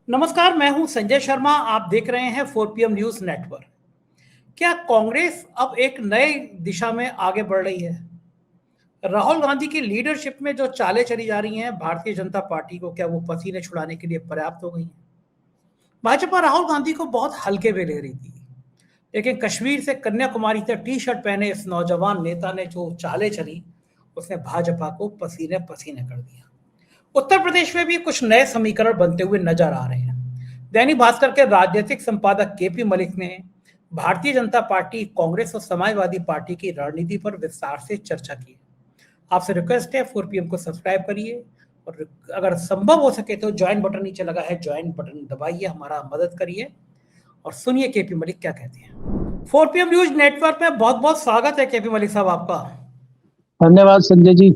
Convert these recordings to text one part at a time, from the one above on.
नमस्कार, मैं हूं संजय शर्मा। आप देख रहे हैं 4 PM न्यूज नेटवर्क। क्या कांग्रेस अब एक नए दिशा में आगे बढ़ रही है? राहुल गांधी की लीडरशिप में जो चालें चली जा रही हैं भारतीय जनता पार्टी को, क्या वो पसीने छुड़ाने के लिए पर्याप्त हो गई हैं? भाजपा राहुल गांधी को बहुत हल्के में ले रही थी, लेकिन कश्मीर से कन्याकुमारी तक टी शर्ट पहने इस नौजवान नेता ने जो चालें चली, उसने भाजपा को पसीने पसीने कर दिया। उत्तर प्रदेश में भी कुछ नए समीकरण बनते हुए नजर आ रहे हैं। दैनिक भास्कर के राजनीतिक संपादक केपी मलिक ने भारतीय जनता पार्टी, कांग्रेस और समाजवादी पार्टी की रणनीति पर विस्तार से चर्चा की। आपसे रिक्वेस्ट है 4 PM को सब्सक्राइब करिए और अगर संभव हो सके तो ज्वाइन बटन नीचे लगा है, ज्वाइन बटन दबाइए, हमारा मदद करिए और सुनिए केपी मलिक क्या कहते हैं। 4 PM न्यूज नेटवर्क में बहुत बहुत स्वागत है केपी मलिक साहब आपका। धन्यवाद संजय जी।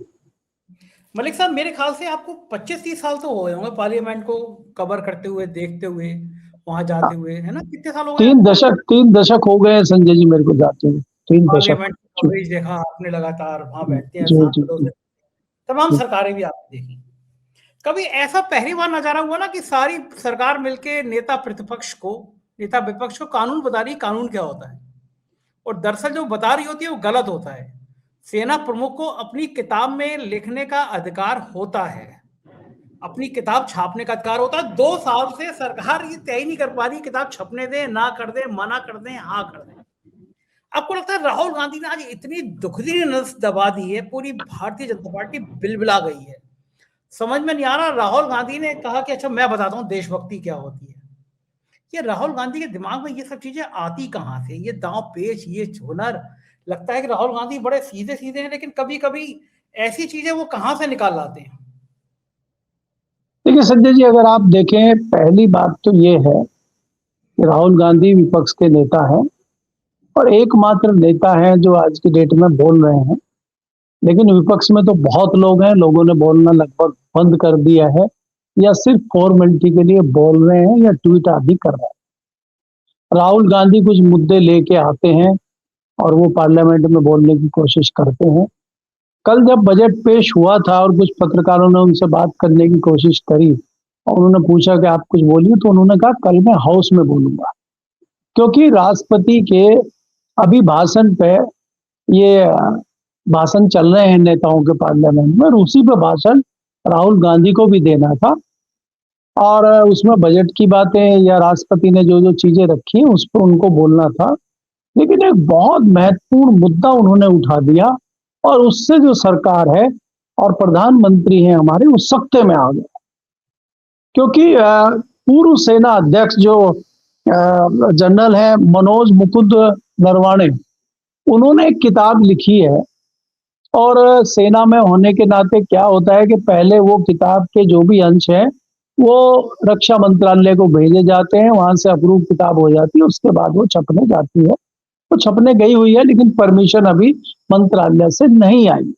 मलिक साहब, मेरे ख्याल से आपको 25-30 साल तो हो गए होंगे पार्लियामेंट को कवर करते हुए, देखते हुए, वहां जाते हुए, है ना? कितने साल हो गए आपको? 3 दशक हो गए हैं संजय जी मेरे को जाते हैं। 3 दशक। पार्लियामेंट की कवरेज देखा आपने, लगातार वहां बैठते हैं जी जी सांसदों जी से, तमाम जी। सरकारें भी आपने देखी। कभी ऐसा पहली बार नजारा हुआ ना कि सारी सरकार मिलके नेता विपक्ष को कानून बता रही, कानून क्या होता है, और दरअसल जो बता रही होती है वो गलत होता है। सेना प्रमुख को अपनी किताब में लिखने का अधिकार होता है, अपनी किताब छापने का अधिकार होता है। 2 साल से सरकार ये तय नहीं कर पा रही किताब छपने दें, ना कर दें, मना कर दें, हाँ कर दें। आपको लगता है राहुल गांधी ने आज इतनी दुखदी नस दबा दी है, पूरी भारतीय जनता पार्टी बिलबिला गई है? समझ में नहीं आ रहा। राहुल गांधी ने कहा कि अच्छा मैं बताता हूं देशभक्ति क्या होती है। ये राहुल गांधी के दिमाग में ये सब चीजें आती कहां से? ये दांव पेच, ये हुनर। लगता है कि राहुल गांधी बड़े सीधे सीधे हैं, लेकिन कभी कभी ऐसी चीजें वो कहां से निकाल लाते हैं? देखिए संजय जी, अगर आप देखें, पहली बात तो ये है कि राहुल गांधी विपक्ष के नेता हैं और एकमात्र नेता हैं जो आज की डेट में बोल रहे हैं। लेकिन विपक्ष में तो बहुत लोग हैं, लोगों ने बोलना लगभग बंद कर दिया है, या सिर्फ फॉर्मेलिटी के लिए बोल रहे हैं या ट्वीट आदि कर रहे हैं। राहुल गांधी कुछ मुद्दे लेके आते हैं और वो पार्लियामेंट में बोलने की कोशिश करते हैं। कल जब बजट पेश हुआ था और कुछ पत्रकारों ने उनसे बात करने की कोशिश करी और उन्होंने पूछा कि आप कुछ बोलिए, तो उन्होंने कहा कल मैं हाउस में बोलूंगा, क्योंकि राष्ट्रपति के अभी भाषण पे ये भाषण चल रहे हैं नेताओं के पार्लियामेंट में, और उसी पे भाषण राहुल गांधी को भी देना था और उसमें बजट की बातें या राष्ट्रपति ने जो जो चीजें रखी उस पर उनको बोलना था। लेकिन एक बहुत महत्वपूर्ण मुद्दा उन्होंने उठा दिया और उससे जो सरकार है और प्रधानमंत्री हैं हमारे, वो सख्ते में आ गए। क्योंकि पूर्व सेना अध्यक्ष जो जनरल है मनोज मुकुंद नरवाणे, उन्होंने एक किताब लिखी है और सेना में होने के नाते क्या होता है कि पहले वो किताब के जो भी अंश हैं वो रक्षा मंत्रालय को भेजे जाते हैं, वहां से अप्रूव किताब हो जाती है, उसके बाद वो छपने जाती है। वो छपने गई हुई है, लेकिन परमिशन अभी मंत्रालय से नहीं आई।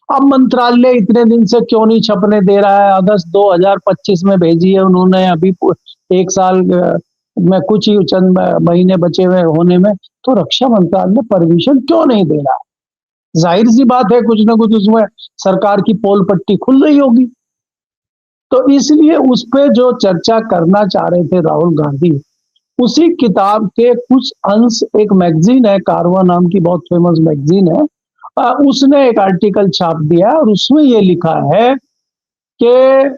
अब मंत्रालय इतने दिन से क्यों नहीं छपने दे रहा है? अगस्त 2025 में भेजी है उन्होंने, अभी 1 साल में कुछ ही चंद महीने बचे हुए होने में, तो रक्षा मंत्रालय परमिशन क्यों नहीं दे रहा है? जाहिर सी बात है, कुछ ना कुछ उसमें सरकार की पोल पट्टी खुल रही होगी। तो इसलिए उस पे जो चर्चा करना चाह रहे थे राहुल गांधी, उसी किताब के कुछ अंश, एक मैगजीन है कारवा नाम की, बहुत फेमस मैगजीन है, उसने एक आर्टिकल छाप दिया और उसमें ये लिखा है कि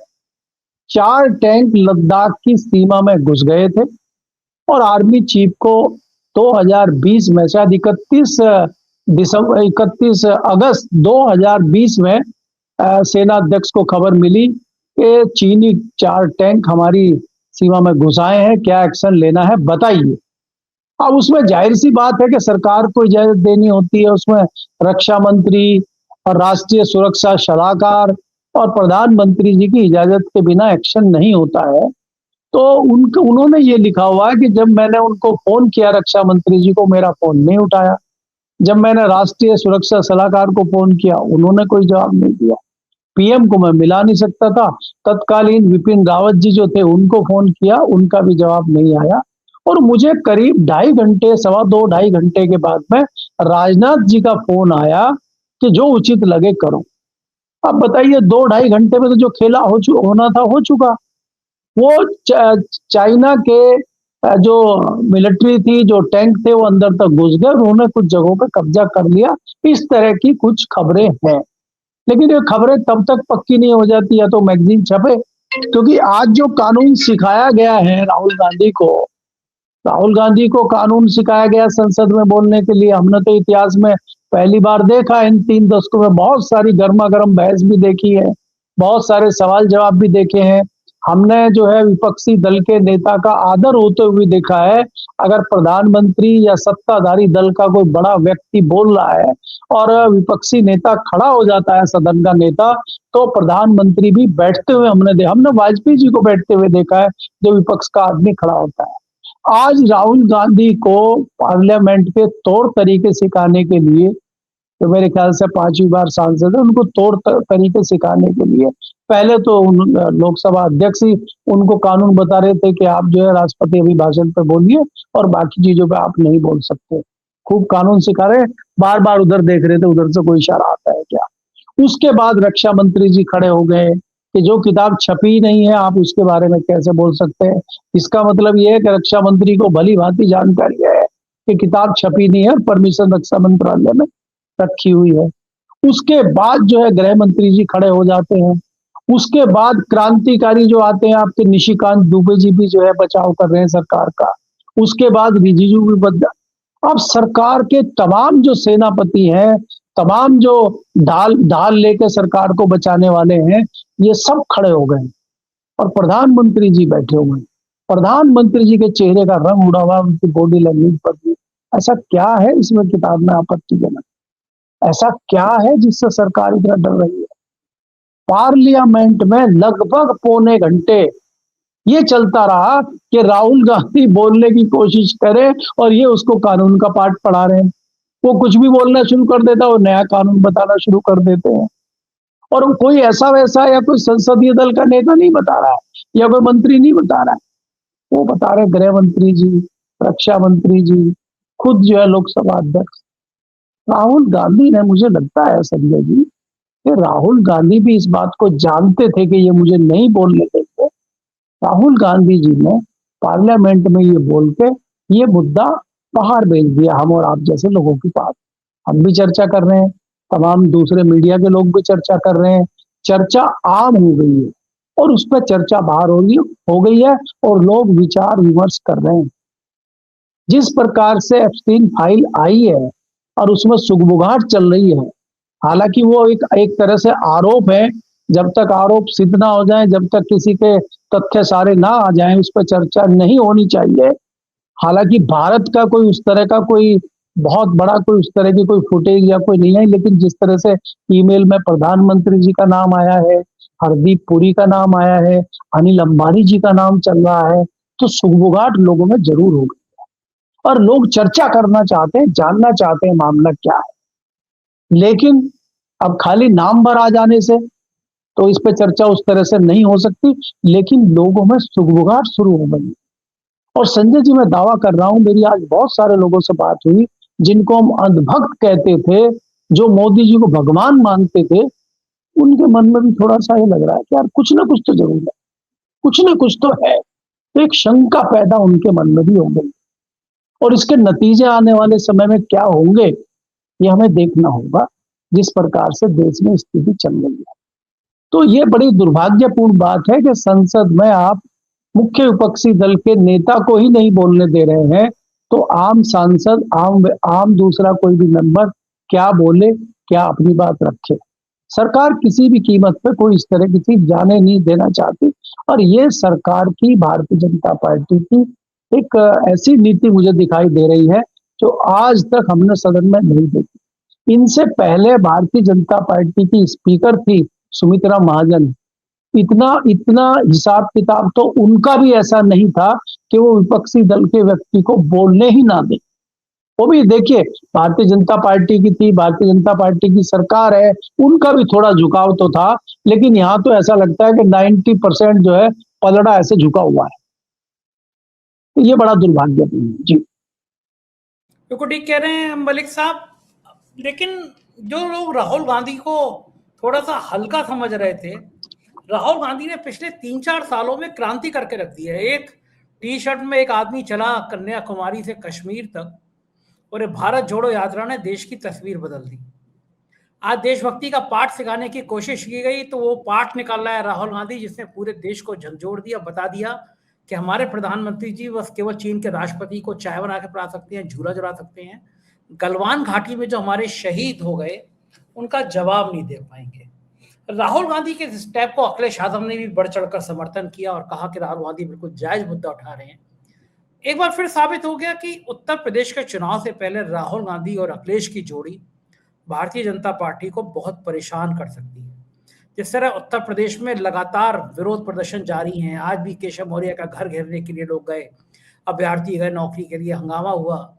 4 टैंक लद्दाख की सीमा में घुस गए थे और आर्मी चीफ को 2020 में, शायद 31 अगस्त 2020 में सेना अध्यक्ष को खबर मिली कि चीनी 4 टैंक हमारी सीमा में घुसाए हैं, क्या एक्शन लेना है बताइए। अब उसमें जाहिर सी बात है कि सरकार को इजाजत देनी होती है, उसमें रक्षा मंत्री और राष्ट्रीय सुरक्षा सलाहकार और प्रधानमंत्री जी की इजाजत के बिना एक्शन नहीं होता है। तो उन्होंने ये लिखा हुआ है कि जब मैंने उनको फोन किया, रक्षा मंत्री जी को, मेरा फोन नहीं उठाया। जब मैंने राष्ट्रीय सुरक्षा सलाहकार को फोन किया, उन्होंने कोई जवाब नहीं दिया। पीएम को मैं मिला नहीं सकता था, तत्कालीन विपिन रावत जी जो थे उनको फोन किया, उनका भी जवाब नहीं आया। और मुझे करीब 2.5 घंटे, 2.25 के बाद में राजनाथ जी का फोन आया कि जो उचित लगे करो। अब बताइए, 2-2.5 घंटे में तो जो खेला होना था हो चुका। वो चाइना के जो मिलिट्री थी, जो टैंक थे, वो अंदर तक घुस गए, उन्होंने कुछ जगहों पे कब्जा कर लिया। इस तरह की कुछ खबरें हैं, लेकिन ये खबरें तब तक पक्की नहीं हो जाती या तो मैगजीन छपे, क्योंकि आज जो कानून सिखाया गया है राहुल गांधी को कानून सिखाया गया संसद में बोलने के लिए। हमने तो इतिहास में पहली बार देखा, इन 3 दशकों में बहुत सारी गर्मा गर्म बहस भी देखी है, बहुत सारे सवाल जवाब भी देखे हैं। हमने जो है विपक्षी दल के नेता का आदर होते हुए देखा है। अगर प्रधानमंत्री या सत्ताधारी दल का कोई बड़ा व्यक्ति बोल रहा है और विपक्षी नेता खड़ा हो जाता है, सदन का नेता, तो प्रधानमंत्री भी बैठते हुए हमने वाजपेयी जी को बैठते हुए देखा है, जो विपक्ष का आदमी खड़ा होता है। आज राहुल गांधी को पार्लियामेंट के तौर तरीके सिखाने के लिए, तो मेरे ख्याल से 5वीं बार सांसद है, उनको तौर तरीके सिखाने के लिए पहले तो लोकसभा अध्यक्ष ही उनको कानून बता रहे थे कि आप जो है राष्ट्रपति अभिभाषण पे बोलिए और बाकी चीजों पे आप नहीं बोल सकते। खूब कानून सिखा रहे, बार बार उधर देख रहे थे, उधर से कोई इशारा आता है क्या। उसके बाद रक्षा मंत्री जी खड़े हो गए कि जो किताब छपी नहीं है आप उसके बारे में कैसे बोल सकते हैं। इसका मतलब यह है कि रक्षा मंत्री को भली भांति जानकारी है कि किताब छपी नहीं है और परमिशन रक्षा मंत्रालय में रखी हुई है। उसके बाद जो है गृह मंत्री जी खड़े हो जाते हैं। उसके बाद क्रांतिकारी जो आते हैं आपके निशिकांत दुबे जी भी जो है बचाव कर रहे हैं सरकार का। उसके बाद रिजिजू भी अब सरकार के तमाम जो सेनापति हैं, तमाम जो ढाल ढाल लेकर सरकार को बचाने वाले हैं, ये सब खड़े हो गए और प्रधानमंत्री जी बैठे हुए हैं। प्रधानमंत्री जी के चेहरे का रंग उड़ा हुआ, उनकी बॉडी लैंग्वेज पर भी। ऐसा क्या है इसमें किताब में आपत्तिजनक? ऐसा क्या है जिससे सरकार इतना डर रही है? पार्लियामेंट में लगभग पौने घंटे ये चलता रहा कि राहुल गांधी बोलने की कोशिश करे और ये उसको कानून का पाठ पढ़ा रहे हैं। वो कुछ भी बोलना शुरू कर देता है, वो नया कानून बताना शुरू कर देते हैं। और वो कोई ऐसा वैसा या कोई संसदीय दल का नेता नहीं बता रहा है या कोई मंत्री नहीं बता रहा है, वो बता रहे गृह मंत्री जी, रक्षा मंत्री जी, खुद जो है लोकसभा अध्यक्ष। राहुल गांधी ने, मुझे लगता है संजय जी, कि राहुल गांधी भी इस बात को जानते थे कि ये मुझे नहीं बोलने देंगे। राहुल गांधी जी ने पार्लियामेंट में ये बोल के ये मुद्दा बाहर भेज दिया हम और आप जैसे लोगों के पास। हम भी चर्चा कर रहे हैं, तमाम दूसरे मीडिया के लोग भी चर्चा कर रहे हैं, चर्चा आम हो गई है और उस पर चर्चा बाहर हो गई है और लोग विचार विमर्श कर रहे हैं। जिस प्रकार से एप्स्टीन फाइल आई है और उसमें सुगबुगाहट चल रही है, हालांकि वो एक तरह से आरोप है, जब तक आरोप सिद्ध ना हो जाए, जब तक किसी के तथ्य सारे ना आ जाएं, उस पर चर्चा नहीं होनी चाहिए। हालांकि भारत का कोई उस तरह का कोई बहुत बड़ा कोई उस तरह की कोई फुटेज या कोई नहीं है, लेकिन जिस तरह से ईमेल में प्रधानमंत्री जी का नाम आया है, हरदीप पुरी का नाम आया है, अनिल अंबानी जी का नाम चल रहा है, तो सुगबुगाहट लोगों में जरूर होगी और लोग चर्चा करना चाहते हैं, जानना चाहते हैं मामला क्या है। लेकिन अब खाली नाम पर आ जाने से तो इस पे चर्चा उस तरह से नहीं हो सकती, लेकिन लोगों में सुगबुगाहट शुरू हो गई। और संजय जी, मैं दावा कर रहा हूं, मेरी आज बहुत सारे लोगों से बात हुई जिनको हम अंधभक्त कहते थे, जो मोदी जी को भगवान मानते थे, उनके मन में भी थोड़ा सा ये लग रहा है कि यार कुछ ना कुछ तो जरूर है, कुछ ना कुछ तो है। तो एक शंका पैदा उनके मन में भी हो गई और इसके नतीजे आने वाले समय में क्या होंगे ये हमें देखना होगा, जिस प्रकार से देश में स्थिति चल रही है। तो ये बड़ी दुर्भाग्यपूर्ण बात है कि संसद में आप मुख्य विपक्षी दल के नेता को ही नहीं बोलने दे रहे हैं, तो आम सांसद, आम दूसरा कोई भी मेंबर क्या बोले, क्या अपनी बात रखे। सरकार किसी भी कीमत पे कोई इस तरह की चीज जाने नहीं देना चाहती और ये सरकार की, भारतीय जनता पार्टी की एक ऐसी नीति मुझे दिखाई दे रही है जो आज तक हमने सदन में नहीं देखी। इनसे पहले भारतीय जनता पार्टी की स्पीकर थी सुमित्रा महाजन, इतना इतना हिसाब किताब तो उनका भी ऐसा नहीं था कि वो विपक्षी दल के व्यक्ति को बोलने ही ना दे। वो भी देखिए भारतीय जनता पार्टी की थी, भारतीय जनता पार्टी की सरकार है, उनका भी थोड़ा झुकाव तो था, लेकिन यहाँ तो ऐसा लगता है कि 90% जो है पलड़ा ऐसे झुका हुआ है। तो ये बड़ा दुर्भाग्यपूर्ण है जी। बिल्कुल ठीक कह रहे हैं मलिक साहब, लेकिन जो लोग राहुल गांधी को थोड़ा सा हल्का समझ रहे थे, राहुल गांधी ने पिछले 3-4 सालों में क्रांति करके रख दी है। एक टी शर्ट में एक आदमी चला कन्याकुमारी से कश्मीर तक और भारत जोड़ो यात्रा ने देश की तस्वीर बदल दी। आज देशभक्ति का पाठ सिखाने की कोशिश की गई तो वो पाठ निकाल रहा है राहुल गांधी, जिसने पूरे देश को झंझोड़ दिया, बता दिया कि हमारे प्रधानमंत्री जी बस केवल चीन के राष्ट्रपति को चाय बना के पिला सकते हैं, झूला झुला सकते हैं। गलवान घाटी में जो हमारे शहीद हो गए उनका जवाब नहीं दे पाएंगे। राहुल गांधी के स्टेप को अखिलेश यादव ने भी बढ़ चढ़कर समर्थन किया और कहा कि राहुल गांधी बिल्कुल जायज मुद्दा उठा रहे हैं। एक बार फिर साबित हो गया कि उत्तर प्रदेश के चुनाव से पहले राहुल गांधी और अखिलेश की जोड़ी भारतीय जनता पार्टी को बहुत परेशान कर सकती है। जिस तरह उत्तर प्रदेश में लगातार विरोध प्रदर्शन जारी हैं, आज भी केशव मौर्य का घर घेरने के लिए लोग गए, अभ्यर्थी गए नौकरी के लिए, हंगामा हुआ।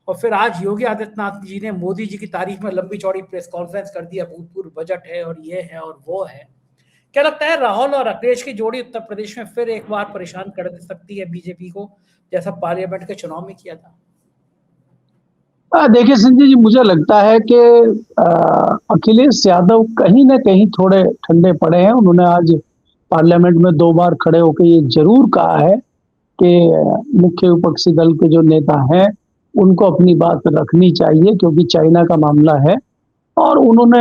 और फिर आज योगी आदित्यनाथ जी ने मोदी जी की तारीफ में लंबी चौड़ी प्रेस कॉन्फ्रेंस कर दिया, भूतपूर्व बजट है और ये है और वो है। क्या लगता है राहुल और अखिलेश की जोड़ी उत्तर प्रदेश में फिर एक बार परेशान कर सकती है बीजेपी को, जैसा पार्लियामेंट के चुनाव में किया था? देखिए संजय जी, मुझे लगता है कि अखिलेश यादव कहीं ना कहीं थोड़े ठंडे पड़े हैं। उन्होंने आज पार्लियामेंट में 2 बार खड़े होकर ये जरूर कहा है कि मुख्य विपक्षी दल के जो नेता हैं उनको अपनी बात रखनी चाहिए, क्योंकि चाइना का मामला है। और उन्होंने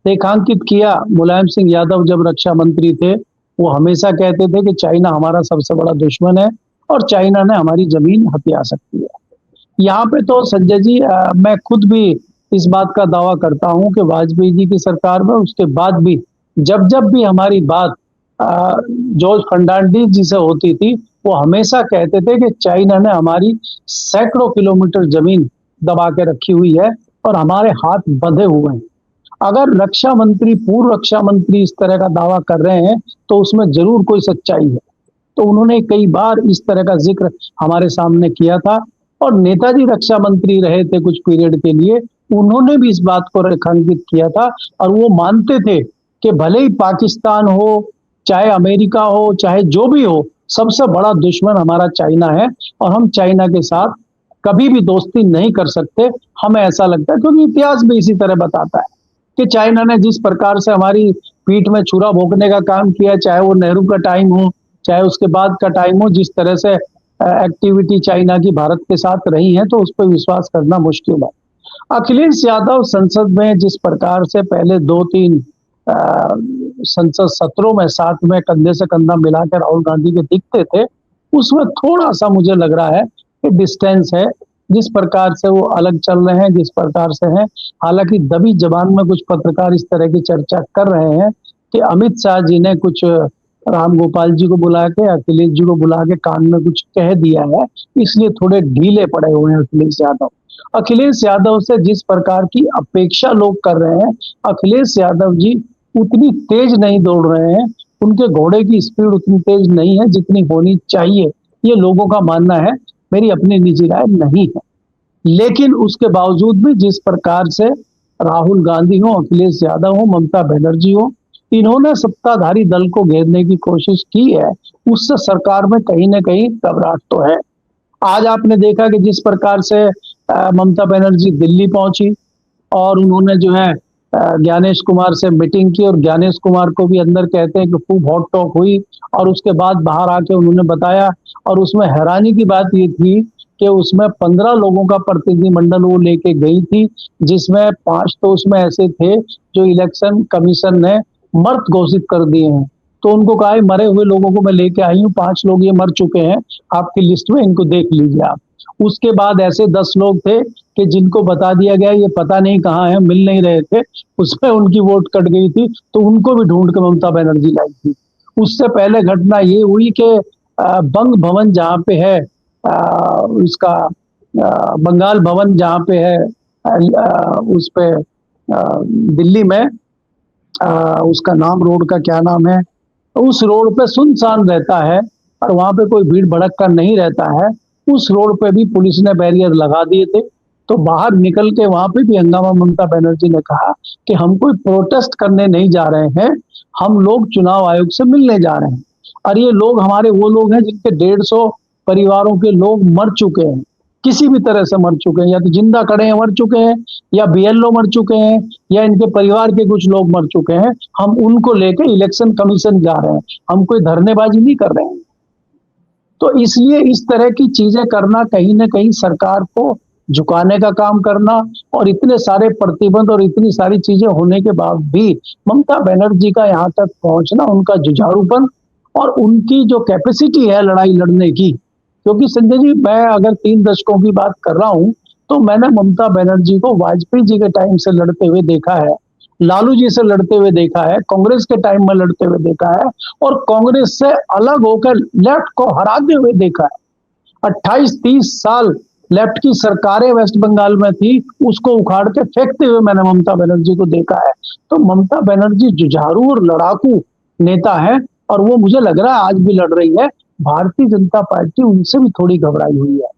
रेखांकित किया, मुलायम सिंह यादव जब रक्षा मंत्री थे वो हमेशा कहते थे कि चाइना हमारा सबसे बड़ा दुश्मन है और चाइना ने हमारी जमीन हथिया सकती है। यहाँ पे तो संजय जी, मैं खुद भी इस बात का दावा करता हूँ कि वाजपेयी जी की सरकार में, उसके बाद भी जब जब भी हमारी बात जॉर्ज फर्नांडिस जी से होती थी, वो हमेशा कहते थे कि चाइना ने हमारी सैकड़ों किलोमीटर जमीन दबा के रखी हुई है और हमारे हाथ बंधे हुए हैं। अगर रक्षा मंत्री, पूर्व रक्षा मंत्री इस तरह का दावा कर रहे हैं तो उसमें जरूर कोई सच्चाई है। तो उन्होंने कई बार इस तरह का जिक्र हमारे सामने किया था और नेताजी रक्षा मंत्री रहे थे कुछ पीरियड के लिए, उन्होंने भी इस बात को रेखांकित किया था और वो मानते थे कि भले ही पाकिस्तान हो, चाहे अमेरिका हो, चाहे जो भी हो, सबसे बड़ा दुश्मन हमारा चाइना है और हम चाइना के साथ कभी भी दोस्ती नहीं कर सकते। हमें ऐसा लगता है, क्योंकि इतिहास भी इसी तरह बताता है कि चाइना ने जिस प्रकार से हमारी पीठ में छुरा भोंकने का काम किया, चाहे वो नेहरू का टाइम हो, चाहे उसके बाद का टाइम हो, जिस तरह से एक्टिविटी चाइना की भारत के साथ रही है, तो उस पर विश्वास करना मुश्किल है। अखिलेश यादव संसद में जिस प्रकार से पहले 2-3 संसद सत्रों में साथ में कंधे से कंधा मिलाकर राहुल गांधी के दिखते थे, उसमें थोड़ा सा मुझे लग रहा है कि डिस्टेंस है। जिस प्रकार से वो अलग चल रहे हैं, जिस प्रकार से हैं, हालांकि दबी जबान में कुछ पत्रकार इस तरह की चर्चा कर रहे हैं कि अमित शाह जी ने कुछ राम गोपाल जी को बुला के, अखिलेश जी को बुला के कान में कुछ कह दिया है, इसलिए थोड़े ढीले पड़े हुए हैं अखिलेश यादव। अखिलेश यादव से जिस प्रकार की अपेक्षा लोग कर रहे हैं, अखिलेश यादव जी उतनी तेज नहीं दौड़ रहे हैं, उनके घोड़े की स्पीड उतनी तेज नहीं है जितनी होनी चाहिए, ये लोगों का मानना है, मेरी अपनी निजी राय नहीं है। लेकिन उसके बावजूद भी जिस प्रकार से राहुल गांधी हो, अखिलेश यादव हो, ममता बनर्जी हो, इन्होंने सत्ताधारी दल को घेरने की कोशिश की है, उससे सरकार में कहीं ना कहीं घबराहट तो है। आज आपने देखा कि जिस प्रकार से ममता बनर्जी दिल्ली पहुंची और उन्होंने जो है ज्ञानेश कुमार से मीटिंग की और ज्ञानेश कुमार को भी अंदर कहते हैं कि खूब हॉट टॉक हुई और उसके बाद बाहर आके उन्होंने बताया, और उसमें हैरानी की बात ये थी कि उसमें 15 लोगों का प्रतिनिधिमंडल वो लेके गई थी, जिसमें 5 तो उसमें ऐसे थे जो इलेक्शन कमीशन ने मर्द घोषित कर दिए हैं। तो उनको कहा मरे हुए लोगों को मैं लेके आई हूँ, 5 लोग ये मर चुके हैं आपकी लिस्ट में, इनको देख लीजिए आप। उसके बाद ऐसे 10 लोग थे कि जिनको बता दिया गया ये पता नहीं कहाँ है, मिल नहीं रहे थे, उसमें उनकी वोट कट गई थी, तो उनको भी ढूंढ के ममता बनर्जी लाई थी। उससे पहले घटना ये हुई कि बंग भवन जहाँ पे है, उसका बंगाल भवन जहाँ पे है, उस पे दिल्ली में, उसका नाम, रोड का क्या नाम है, उस रोड पे सुनसान रहता है और वहां पे कोई भीड़ भड़क्का नहीं रहता है। उस रोड पे भी पुलिस ने बैरियर लगा दिए थे, तो बाहर निकल के वहां पे भी हंगामा। ममता बनर्जी ने कहा कि हम कोई प्रोटेस्ट करने नहीं जा रहे हैं, हम लोग चुनाव आयोग से मिलने जा रहे हैं और ये लोग हमारे वो लोग हैं जिनके 150 परिवारों के लोग मर चुके हैं। किसी भी तरह से मर चुके हैं, या तो जिंदा खड़े हैं मर चुके हैं, या बीएलओ मर चुके हैं, या इनके परिवार के कुछ लोग मर चुके हैं। हम उनको लेके इलेक्शन कमीशन जा रहे हैं, हम कोई धरनेबाजी नहीं कर रहे हैं। तो इसलिए इस तरह की चीजें करना कहीं ना कहीं सरकार को झुकाने का काम करना, और इतने सारे प्रतिबंध और इतनी सारी चीजें होने के बाद भी ममता बनर्जी का यहाँ तक पहुंचना, उनका जुझारूपन और उनकी जो कैपेसिटी है लड़ाई लड़ने की। क्योंकि संजय जी, मैं अगर 3 दशकों की बात कर रहा हूं तो मैंने ममता बनर्जी को वाजपेयी जी के टाइम से लड़ते हुए देखा है, लालू जी से लड़ते हुए देखा है, कांग्रेस के टाइम में लड़ते हुए देखा है, और कांग्रेस से अलग होकर लेफ्ट को हराते हुए देखा है। 28-30 साल लेफ्ट की सरकारें वेस्ट बंगाल में थी, उसको उखाड़ के फेंकते हुए मैंने ममता बनर्जी को देखा है। तो ममता बनर्जी जुझारू और लड़ाकू नेता है, और वो मुझे लग रहा है आज भी लड़ रही है। भारतीय जनता पार्टी उनसे भी थोड़ी घबराई हुई है।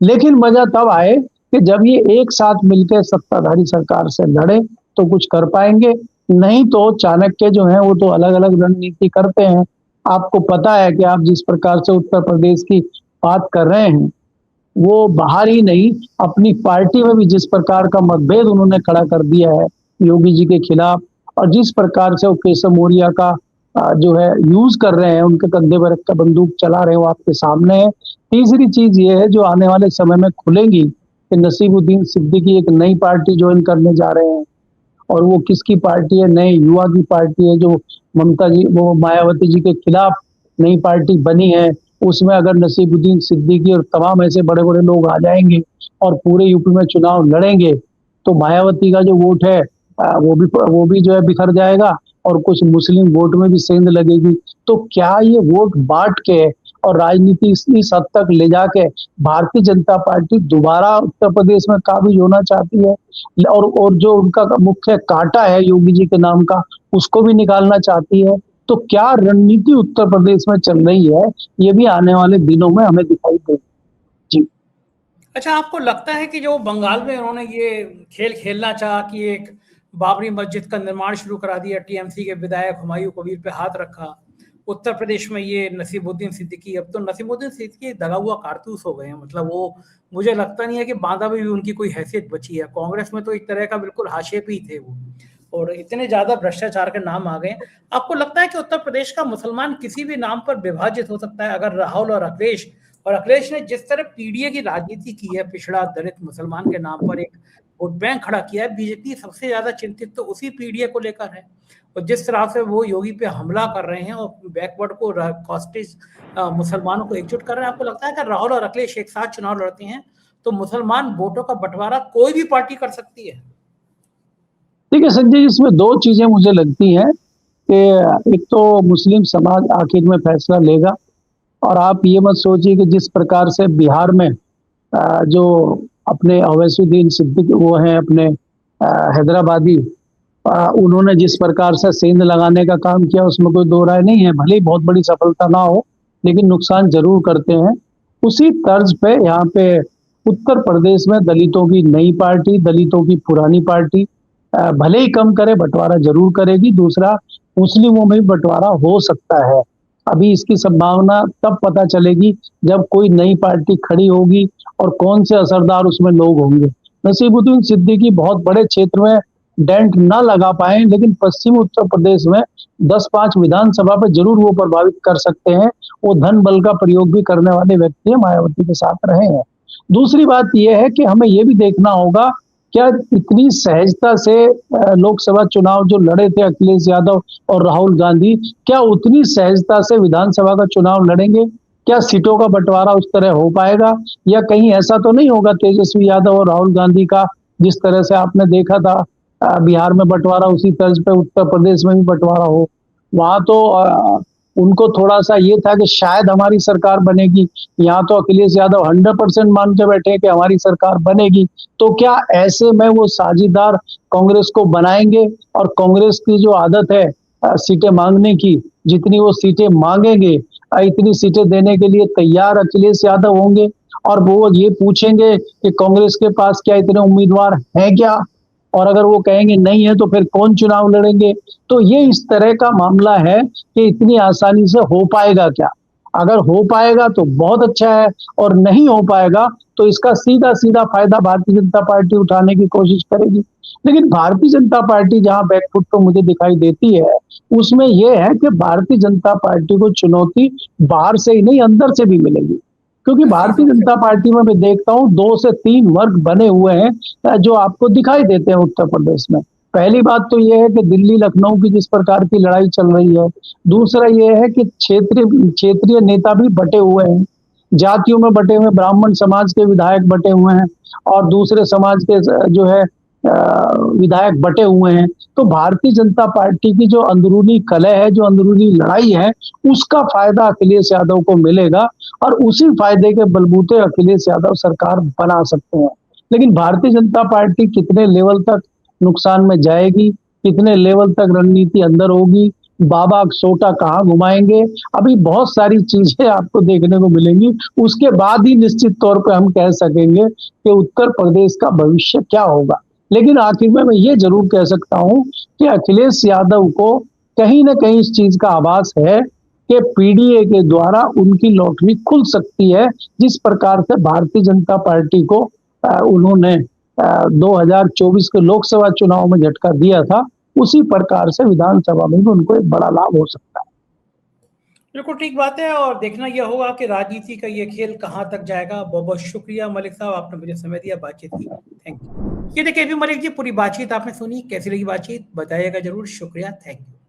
लेकिन मजा तब आए कि जब ये एक साथ मिलकर सत्ताधारी सरकार से लड़े तो कुछ कर पाएंगे, नहीं तो चाणक्य जो है वो तो अलग अलग रणनीति करते हैं। आपको पता है कि आप जिस प्रकार से उत्तर प्रदेश की बात कर रहे हैं, वो बाहर ही नहीं, अपनी पार्टी में भी जिस प्रकार का मतभेद उन्होंने खड़ा कर दिया है योगी जी के खिलाफ, और जिस प्रकार से वो केशव मौर्य का जो है यूज कर रहे हैं, उनके कंधे पर रख कर बंदूक चला रहे हैं, वो आपके सामने है। तीसरी चीज ये है जो आने वाले समय में खुलेंगी कि नसीमुद्दीन सिद्दीकी एक नई पार्टी ज्वाइन करने जा रहे हैं, और वो किसकी पार्टी है? नए युवा की पार्टी है, जो ममता जी वो मायावती जी के खिलाफ नई पार्टी बनी है। उसमें अगर नसीमुद्दीन सिद्दीकी और तमाम ऐसे बड़े बड़े लोग आ जाएंगे और पूरे यूपी में चुनाव लड़ेंगे तो मायावती का जो वोट है वो भी जो है बिखर जाएगा, और कुछ मुस्लिम वोट में भी सेंध लगेगी। तो क्या ये वोट बांट के और राजनीति इस हद तक ले जाके भारतीय जनता पार्टी दोबारा उत्तर प्रदेश में काबिज होना चाहती है, और जो उनका मुख्य कांटा है योगी जी के नाम का, उसको भी निकालना चाहती है? तो क्या रणनीति उत्तर प्रदेश में चल रही है, ये भी आने वाले दिनों में हमें दिखाई देगी। जी। अच्छा, आपको लगता है कि जो बंगाल में उन्होंने ये खेल खेलना चाहा कि एक बाबरी मस्जिद का निर्माण शुरू करा दिया, टीएमसी के विधायक हुमायूं कबीर पे हाथ रखा, उत्तर प्रदेश में ये नसीमुद्दीन सिद्दीकी, अब तो नसीमुद्दीन सिद्दीकी दगा हुआ कारतूस हो गए हैं। मतलब वो, मुझे लगता नहीं है कि बांदा में भी उनकी कोई हैसियत बची है। कांग्रेस में तो एक तरह का बिल्कुल हाशिए पे ही थे वो, और इतने ज्यादा भ्रष्टाचार के नाम आ गए। आपको लगता है कि उत्तर प्रदेश का मुसलमान किसी भी नाम पर विभाजित हो सकता है? अगर राहुल और अखिलेश ने जिस तरह पीडीए की राजनीति की है, पिछड़ा दलित मुसलमान के नाम पर एक वोट बैंक खड़ा किया है, बीजेपी सबसे ज्यादा चिंतित तो उसी पीडीए को लेकर है। और जिस तरह से वो योगी पे हमला कर रहे हैं और बैकवर्ड को कॉस्टेज मुसलमानों को एकजुट कर रहे हैं, आपको लगता है कि राहुल और अखिलेश एक साथ चुनाव लड़ते हैं तो मुसलमान वोटों का बंटवारा कोई भी पार्टी कर सकती है? ठीक है संजय, इसमें 2 चीजें मुझे लगती हैं कि एक तो मुस्लिम समाज आखिर में फैसला लेगा, और आप ये मत सोचिए कि जिस प्रकार से बिहार में जो अपने अवैसुद्दीन सिद्दीकी वो हैं अपने हैदराबादी, उन्होंने जिस प्रकार से सेंध लगाने का काम किया उसमें कोई दो राय नहीं है। भले ही बहुत बड़ी सफलता ना हो, लेकिन नुकसान जरूर करते हैं। उसी तर्ज पे यहाँ पे उत्तर प्रदेश में दलितों की नई पार्टी, दलितों की पुरानी पार्टी भले ही कम करे, बंटवारा जरूर करेगी। दूसरा, मुस्लिमों में भी बंटवारा हो सकता है। अभी इसकी संभावना तब पता चलेगी जब कोई नई पार्टी खड़ी होगी और कौन से असरदार उसमें लोग होंगे। नसीमुद्दीन सिद्दीकी बहुत बड़े क्षेत्र में डेंट ना लगा पाए, लेकिन पश्चिमी उत्तर प्रदेश में 10-5 विधानसभा पे जरूर वो प्रभावित कर सकते हैं। वो धन बल का प्रयोग भी करने वाले व्यक्ति मायावती के साथ रहे हैं। दूसरी बात यह है कि हमें ये भी देखना होगा, क्या इतनी सहजता से लोकसभा चुनाव जो लड़े थे अखिलेश यादव और राहुल गांधी, क्या उतनी सहजता से विधानसभा का चुनाव लड़ेंगे? क्या सीटों का बंटवारा उस तरह हो पाएगा? या कहीं ऐसा तो नहीं होगा तेजस्वी यादव और राहुल गांधी का जिस तरह से आपने देखा था बिहार में बंटवारा, उसी तर्ज पे उत्तर प्रदेश में भी बंटवारा हो? वहां तो उनको थोड़ा सा ये था कि शायद हमारी सरकार बनेगी। यहाँ तो अखिलेश यादव 100% मान के बैठे कि हमारी सरकार बनेगी। तो क्या ऐसे में वो साझीदार कांग्रेस को बनाएंगे? और कांग्रेस की जो आदत है सीटें मांगने की, जितनी वो सीटें मांगेंगे इतनी सीटें देने के लिए तैयार अखिलेश यादव होंगे। और वो ये पूछेंगे कि कांग्रेस के पास क्या इतने उम्मीदवार हैं क्या? और अगर वो कहेंगे नहीं है तो फिर कौन चुनाव लड़ेंगे? तो ये इस तरह का मामला है कि इतनी आसानी से हो पाएगा क्या? अगर हो पाएगा तो बहुत अच्छा है, और नहीं हो पाएगा तो इसका सीधा सीधा फायदा भारतीय जनता पार्टी उठाने की कोशिश करेगी। लेकिन भारतीय जनता पार्टी जहां बैकफुट तो मुझे दिखाई देती है, उसमें यह है कि भारतीय जनता पार्टी को चुनौती बाहर से ही नहीं, अंदर से भी मिलेगी। क्योंकि भारतीय जनता पार्टी में मैं देखता हूं 2 से 3 वर्ग बने हुए हैं जो आपको दिखाई देते हैं उत्तर प्रदेश में। पहली बात तो यह है कि दिल्ली लखनऊ की जिस प्रकार की लड़ाई चल रही है, दूसरा यह है कि क्षेत्रीय नेता भी बटे हुए हैं, जातियों में बटे हुए, ब्राह्मण समाज के विधायक बटे हुए हैं और दूसरे समाज के जो है विधायक बटे हुए हैं। तो भारतीय जनता पार्टी की जो अंदरूनी कलह है, जो अंदरूनी लड़ाई है, उसका फायदा अखिलेश यादव को मिलेगा और उसी फायदे के बलबूते अखिलेश यादव सरकार बना सकते हैं। लेकिन भारतीय जनता पार्टी कितने लेवल तक नुकसान में जाएगी, कितने लेवल तक रणनीति अंदर होगी, बाबा सोटा कहाँ घुमाएंगे, अभी बहुत सारी चीजें आपको देखने को मिलेंगी। उसके बाद ही निश्चित तौर पे हम कह सकेंगे कि उत्तर प्रदेश का भविष्य क्या होगा। लेकिन आखिर में मैं ये जरूर कह सकता हूं कि अखिलेश यादव को कहीं ना कहीं इस चीज का आभास है कि पीडीए के द्वारा उनकी लॉटरी खुल सकती है। जिस प्रकार से भारतीय जनता पार्टी को उन्होंने 2024 के लोकसभा चुनाव में झटका दिया था, उसी प्रकार से विधानसभा में भी उनको एक बड़ा लाभ हो सकता है। बिल्कुल ठीक बात है और देखना यह होगा कि राजनीति का ये खेल कहां तक जाएगा। बहुत बहुत शुक्रिया मलिक साहब, आपने मुझे समय दिया, बातचीत की। Thank you. ये देखिए भी मलिक जी, पूरी बातचीत आपने सुनी, कैसी लगी बातचीत बताइएगा जरूर। शुक्रिया, थैंक यू।